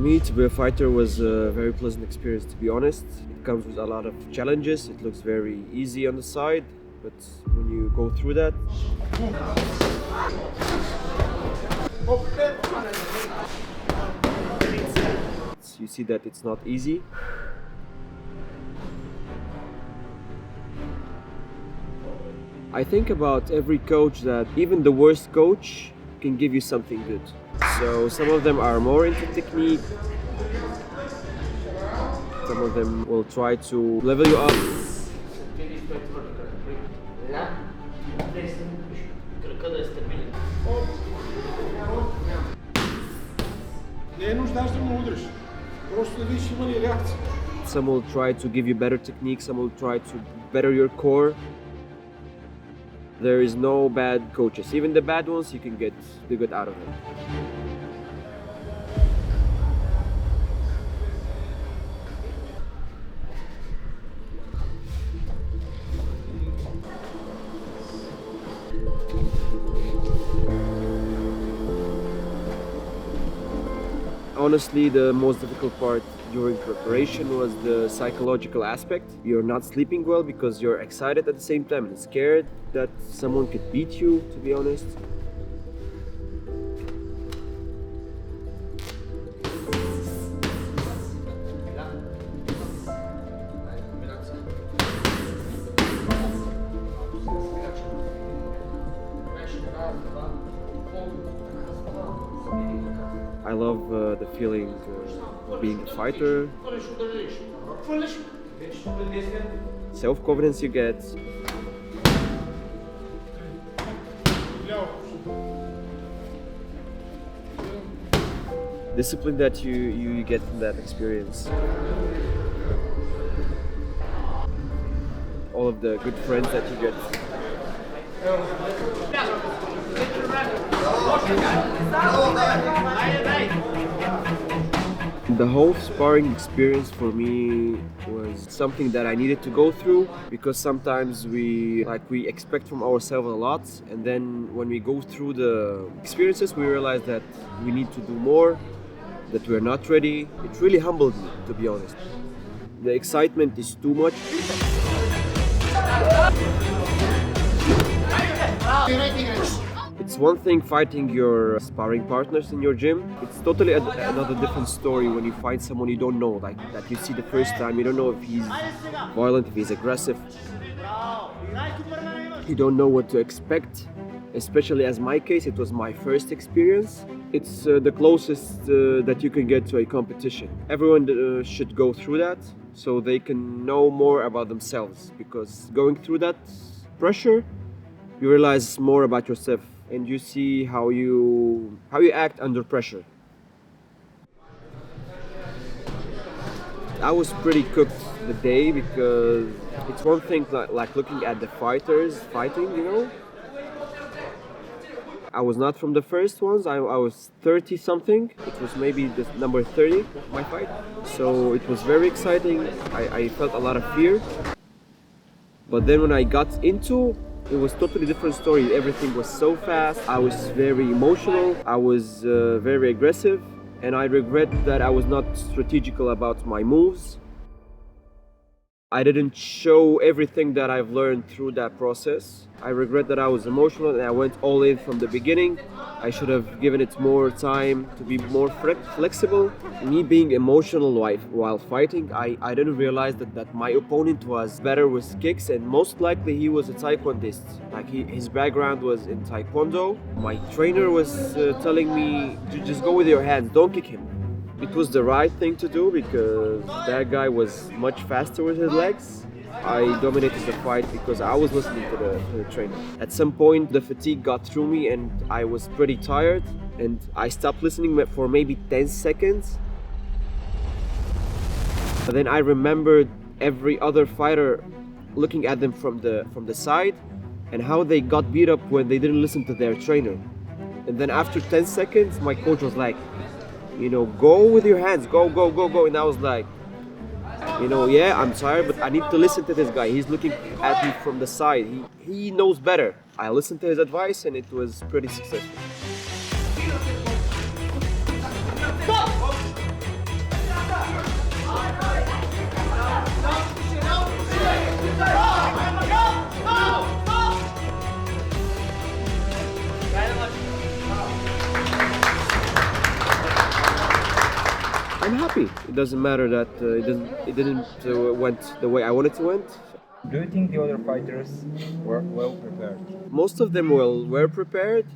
me, to be a fighter was a very pleasant experience, to be honest. It comes with a lot of challenges. It looks very easy on the side, but when you go through that, you see that it's not easy. I think about every coach that even the worst coach can give you something good. So some of them are more into technique, some of them will try to level you up. Some will try to give you better technique, some will try to better your core. There is no bad coaches. Even the bad ones, you can get the good out of them. Honestly, the most difficult part during preparation was the psychological aspect. You're not sleeping well because you're excited at the same time and scared that someone could beat you, to be honest. I love the feeling of being a fighter, self-confidence you get. Discipline that you get from that experience. All of the good friends that you get. The whole sparring experience for me was something that I needed to go through, because sometimes we expect from ourselves a lot, and then when we go through the experiences we realize that we need to do more, that we're not ready. It really humbled me, to be honest. The excitement is too much. It's one thing fighting your sparring partners in your gym. It's totally another different story when you fight someone you don't know, like that you see the first time. You don't know if he's violent, if he's aggressive. You don't know what to expect. Especially as my case, it was my first experience. It's the closest that you can get to a competition. Everyone should go through that so they can know more about themselves, because going through that pressure, you realize more about yourself and you see how you act under pressure. I was pretty cooked the day, because it's one thing like looking at the fighters fighting, you know. I was not from the first ones. I was 30 something. It was maybe the number 30 of my fight. So it was very exciting. I felt a lot of fear. But then when I got into, it was totally different story. Everything was so fast. I was very emotional. I was very aggressive. And I regret that I was not strategical about my moves. I didn't show everything that I've learned through that process. I regret that I was emotional and I went all in from the beginning. I should have given it more time to be more flexible. Me being emotional while fighting, I didn't realize that my opponent was better with kicks, and most likely he was a taekwondist. Like his background was in taekwondo. My trainer was telling me to just go with your hands, don't kick him. It was the right thing to do, because that guy was much faster with his legs. I dominated the fight because I was listening to the trainer. At some point the fatigue got through me and I was pretty tired, and I stopped listening for maybe 10 seconds. But then I remembered every other fighter, looking at them from the side, and how they got beat up when they didn't listen to their trainer. And then after 10 seconds my coach was like, go with your hands, go. And I was like, yeah, I'm tired, but I need to listen to this guy. He's looking at me from the side. He knows better. I listened to his advice and it was pretty successful. I'm happy. It doesn't matter that it didn't went the way I wanted to went. Do you think the other fighters were well prepared? Most of them were prepared.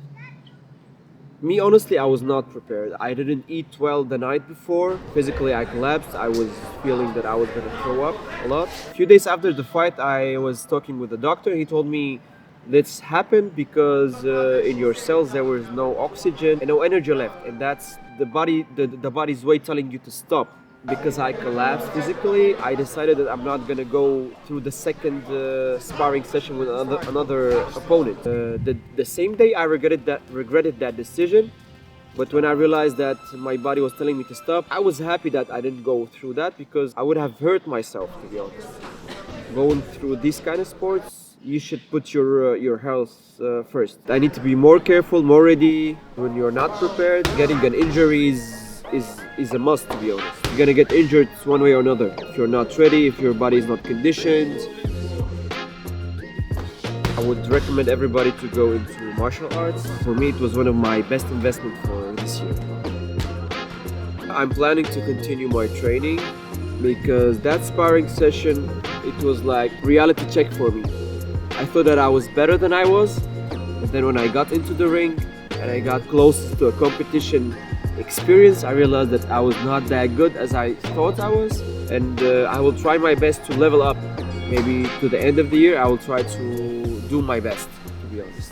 Me, honestly, I was not prepared. I didn't eat well the night before. Physically, I collapsed. I was feeling that I was gonna throw up a lot. A few days after the fight, I was talking with the doctor. He told me this happened because in your cells there was no oxygen and no energy left, and that's the body's way telling you to stop. Because I collapsed physically, I decided that I'm not gonna go through the second sparring session with another opponent. The same day, I regretted that decision. But when I realized that my body was telling me to stop, I was happy that I didn't go through that because I would have hurt myself, to be honest. Going through these kind of sports, you should put your health first. I need to be more careful, more ready. When you're not prepared, getting an injury is a must, to be honest. You're gonna get injured one way or another if you're not ready, if your body is not conditioned. I would recommend everybody to go into martial arts. For me, it was one of my best investments for this year. I'm planning to continue my training because that sparring session, it was like reality check for me. I thought that I was better than I was, but then when I got into the ring and I got close to a competition experience, I realized that I was not that good as I thought I was, and I will try my best to level up. Maybe to the end of the year, I will try to do my best, to be honest.